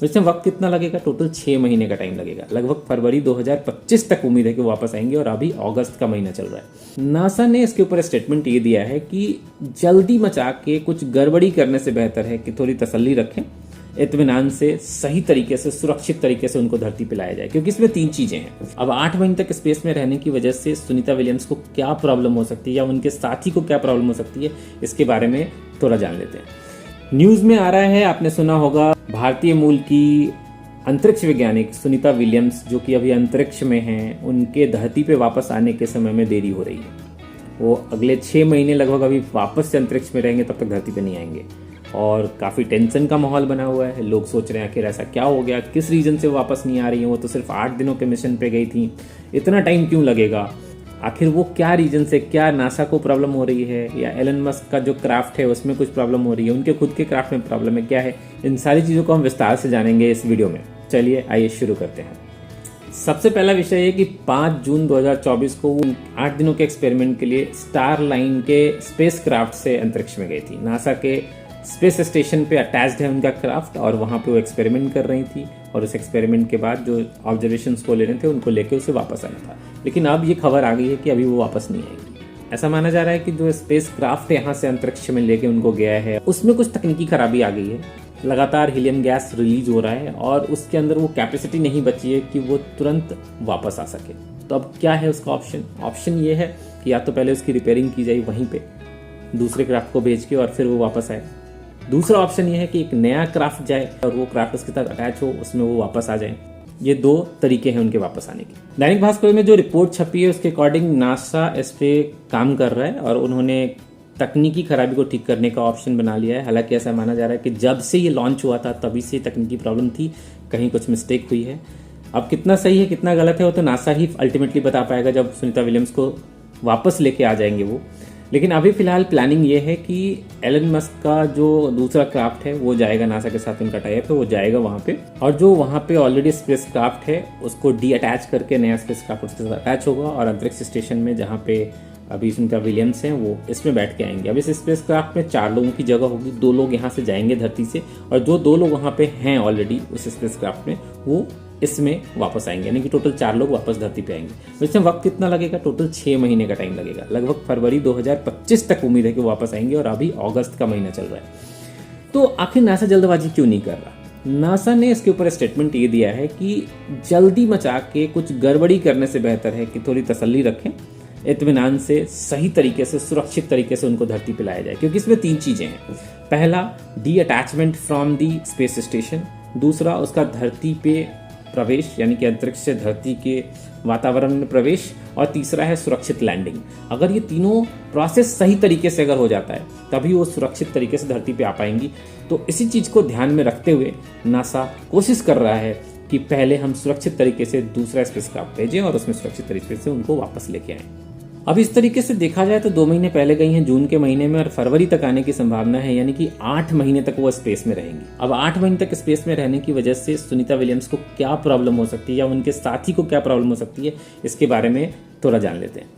वैसे वक्त कितना लगेगा? टोटल 6 महीने का टाइम लगेगा। लगभग फरवरी 2025 तक उम्मीद है कि वो वापस आएंगे और अभी अगस्त का महीना चल रहा है। नासा ने इसके ऊपर स्टेटमेंट ये दिया है कि जल्दी मचा के कुछ गड़बड़ी करने से बेहतर है कि थोड़ी तसल्ली रखें, इत्मीनान से सही तरीके से सुरक्षित तरीके से उनको धरती पे लाया जाए, क्योंकि इसमें 3 चीजें हैं। अब 8 महीने तक स्पेस में रहने की वजह से सुनीता विलियम्स को क्या प्रॉब्लम हो सकती है या उनके साथी को क्या प्रॉब्लम हो सकती है, इसके बारे में थोड़ा जान लेते हैं। न्यूज में आ रहा है, आपने सुना होगा, भारतीय मूल की अंतरिक्ष वैज्ञानिक सुनीता विलियम्स जो कि अभी अंतरिक्ष में हैं, उनके धरती पे वापस आने के समय में देरी हो रही है। वो अगले 6 महीने लगभग अभी वापस से अंतरिक्ष में रहेंगे, तब तक धरती पे नहीं आएंगे और काफ़ी टेंशन का माहौल बना हुआ है। लोग सोच रहे हैं आखिर ऐसा क्या हो गया, किस रीजन से वो वापस नहीं आ रही हैं। वो तो सिर्फ 8 दिनों के मिशन पे गई थी, इतना टाइम क्यों लगेगा? आखिर वो क्या रीजन से, क्या नासा को प्रॉब्लम हो रही है या एलन मस्क का जो क्राफ्ट है उसमें कुछ प्रॉब्लम हो रही है, उनके खुद के क्राफ्ट में प्रॉब्लम है, क्या है? इन सारी चीज़ों को हम विस्तार से जानेंगे इस वीडियो में। चलिए आइए शुरू करते हैं। सबसे पहला विषय है कि 5 जून 2024 को वो 8 दिनों के एक्सपेरिमेंट के लिए स्टार लाइन के स्पेस क्राफ्ट से अंतरिक्ष में गई थी। नासा के स्पेस स्टेशन पे अटैच्ड है उनका क्राफ्ट और वहाँ पे वो एक्सपेरिमेंट कर रही थी और उस एक्सपेरिमेंट के बाद जो ऑब्जर्वेशंस को ले रहे थे उनको लेके उसे वापस आना था। लेकिन अब ये खबर आ गई है कि अभी वो वापस नहीं आएगी। ऐसा माना जा रहा है कि जो स्पेस क्राफ्ट यहाँ से अंतरिक्ष में लेके उनको गया है उसमें कुछ तकनीकी खराबी आ गई है। लगातार हीलियम गैस रिलीज हो रहा है और उसके अंदर वो कैपेसिटी नहीं बची है कि वो तुरंत वापस आ सके। तो अब क्या है उसका ऑप्शन ये है कि या तो पहले उसकी रिपेयरिंग की जाए वहीं पे दूसरे क्राफ्ट को भेज के और फिर वो वापस आए। दूसरा ऑप्शन ये है कि एक नया क्राफ्ट जाए और वो क्राफ्ट उसके साथ अटैच हो, उसमें वो वापस आ जाए। ये 2 तरीके हैं उनके वापस आने के। दैनिक भास्कर में जो रिपोर्ट छपी है उसके अकॉर्डिंग नासा इस पे काम कर रहा है और उन्होंने तकनीकी खराबी को ठीक करने का ऑप्शन बना लिया है। हालांकि ऐसा माना जा रहा है कि जब से ये लॉन्च हुआ था तभी से तकनीकी प्रॉब्लम थी, कहीं कुछ मिस्टेक हुई है। अब कितना सही है कितना गलत है वो तो नासा ही अल्टीमेटली बता पाएगा जब सुनीता विलियम्स को वापस लेके आ जाएंगे वो। लेकिन अभी फिलहाल प्लानिंग ये है कि एलन मस्क का जो दूसरा क्राफ्ट है वो जाएगा, नासा के साथ उनका टाई अप है, वो जाएगा वहाँ पे और जो वहाँ पे ऑलरेडी स्पेस क्राफ्ट है उसको डी अटैच करके नया स्पेस क्राफ्ट उसके साथ अटैच होगा और अंतरिक्ष स्टेशन में जहाँ पे अभी सुनीता विलियम्स हैं वो इसमें बैठ के आएंगे। अब इस स्पेस क्राफ्ट में 4 लोगों की जगह होगी, 2 लोग यहाँ से जाएंगे धरती से और जो 2 लोग वहाँ पे हैं ऑलरेडी उस स्पेस क्राफ्ट में वो इसमें वापस आएंगे, यानी कि टोटल 4 लोग वापस धरती पे आएंगे। वैसे वक्त कितना लगेगा? टोटल 6 महीने का टाइम लगेगा। लगभग फरवरी 2025 तक उम्मीद है कि वो वापस आएंगे और अभी अगस्त का महीना चल रहा है। तो आखिर नासा जल्दबाजी क्यों नहीं कर रहा? नासा ने इसके ऊपर स्टेटमेंट ये दिया है कि जल्दी मचा के कुछ गड़बड़ी करने से बेहतर है कि थोड़ी तसल्ली रखें, इत्मीनान से सही तरीके से सुरक्षित तरीके से उनको धरती पे लाया जाए, क्योंकि इसमें 3 चीजें हैं। पहला, D attachment from the space station. दूसरा, उसका धरती पे प्रवेश यानी कि अंतरिक्ष से धरती के वातावरण में प्रवेश। और तीसरा है सुरक्षित लैंडिंग। अगर ये तीनों प्रोसेस सही तरीके से अगर हो जाता है तभी वो सुरक्षित तरीके से धरती पे आ पाएंगी। तो इसी चीज को ध्यान में रखते हुए नासा कोशिश कर रहा है कि पहले हम सुरक्षित तरीके से दूसरा स्पेसक्राफ्ट भेजें और उसमें सुरक्षित तरीके से उनको वापस लेके आएं। अब इस तरीके से देखा जाए तो 2 महीने पहले गई हैं जून के महीने में और फरवरी तक आने की संभावना है, यानी कि 8 महीने तक वो स्पेस में रहेंगी। अब 8 महीने तक स्पेस में रहने की वजह से सुनीता विलियम्स को क्या प्रॉब्लम हो सकती है या उनके साथी को क्या प्रॉब्लम हो सकती है, इसके बारे में थोड़ा जान लेते हैं।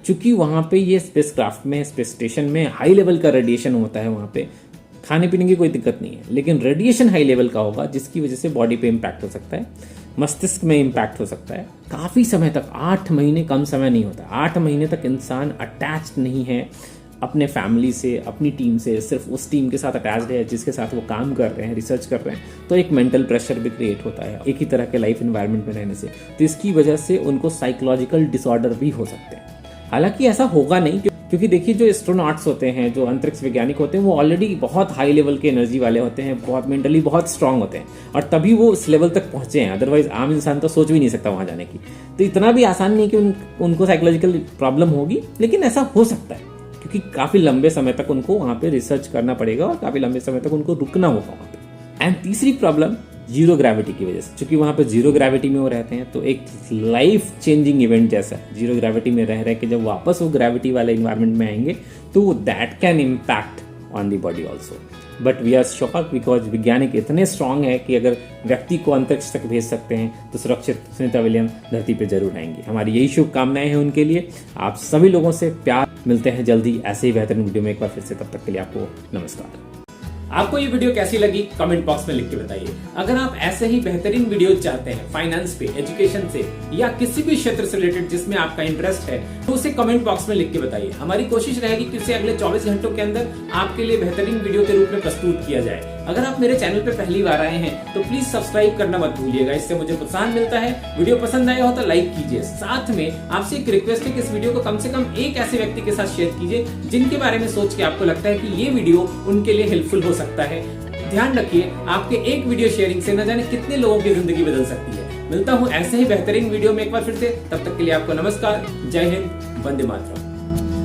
चूंकि वहाँ पे ये स्पेस क्राफ्ट में, स्पेस स्टेशन में हाई लेवल का रेडिएशन होता है, वहाँ पे खाने पीने की कोई दिक्कत नहीं है, लेकिन रेडिएशन हाई लेवल का होगा जिसकी वजह से बॉडी पे इम्पैक्ट हो सकता है, मस्तिष्क में इम्पैक्ट हो सकता है। काफ़ी समय तक, 8 महीने कम समय नहीं होता, 8 महीने तक इंसान अटैच्ड नहीं है अपने फैमिली से, अपनी टीम से, सिर्फ उस टीम के साथ अटैच्ड है जिसके साथ वो काम कर रहे हैं, रिसर्च कर रहे हैं। तो एक मेंटल प्रेशर भी क्रिएट होता है एक ही तरह के लाइफ एनवायरनमेंट में रहने से। तो इसकी वजह से उनको साइकोलॉजिकल डिसऑर्डर भी हो सकते हैं। हालांकि ऐसा होगा नहीं, क्योंकि देखिए जो एस्ट्रोनॉट्स होते हैं, जो अंतरिक्ष वैज्ञानिक होते हैं, वो ऑलरेडी बहुत हाई लेवल के एनर्जी वाले होते हैं, बहुत मेंटली बहुत स्ट्रांग होते हैं और तभी वो उस लेवल तक पहुंचे हैं। अदरवाइज आम इंसान तो सोच भी नहीं सकता वहां जाने की। तो इतना भी आसान नहीं कि उनको साइकोलॉजिकल प्रॉब्लम होगी, लेकिन ऐसा हो सकता है क्योंकि काफी लंबे समय तक उनको वहां पे रिसर्च करना पड़ेगा और काफी लंबे समय तक उनको रुकना होगा वहां पे। एंड तीसरी प्रॉब्लम जीरो ग्रेविटी की वजह से, क्योंकि वहां पे जीरो ग्रेविटी में वो रहते हैं, तो एक लाइफ चेंजिंग इवेंट जैसा जीरो ग्रेविटी में रह के जब वापस वो ग्रेविटी वाले इन्वायरमेंट में आएंगे तो that can impact on the body also. But we are shocked because वैज्ञानिक इतने स्ट्रांग है कि अगर व्यक्ति को अंतरिक्ष तक भेज सकते हैं तो सुरक्षित सुनीता विलियम धरती पे जरूर आएंगी। हमारी यही शुभकामनाएं हैं उनके लिए। आप सभी लोगों से प्यार। मिलते हैं जल्दी ऐसे ही बेहतरीन वीडियो में एक बार फिर से, तब तक के लिए आपको नमस्कार। आपको ये वीडियो कैसी लगी कमेंट बॉक्स में लिख के बताइए। अगर आप ऐसे ही बेहतरीन वीडियो चाहते हैं फाइनेंस पे, एजुकेशन से या किसी भी क्षेत्र से रिलेटेड जिसमें आपका इंटरेस्ट है तो उसे कमेंट बॉक्स में लिख के बताइए। हमारी कोशिश रहेगी कि उसे अगले 24 घंटों के अंदर आपके लिए बेहतरीन वीडियो के रूप में प्रस्तुत किया जाए। अगर आप मेरे चैनल पे पहली बार आए हैं तो प्लीज सब्सक्राइब करना मत भूलिएगा, इससे मुझे प्रोत्साहन मिलता है। वीडियो पसंद आया हो तो लाइक कीजिए। साथ में आपसे एक रिक्वेस्ट है कि इस वीडियो को कम से कम एक ऐसे व्यक्ति के साथ शेयर कीजिए जिनके बारे में सोच के आपको लगता है कि ये वीडियो उनके लिए हेल्पफुल हो सकता है। ध्यान रखिए, आपके एक वीडियो शेयरिंग से न जाने कितने लोगों की जिंदगी बदल सकती है। मिलता हूं ऐसे ही बेहतरीन वीडियो में एक बार फिर से, तब तक के लिए आपको नमस्कार, जय हिंद, वंदे मातरम।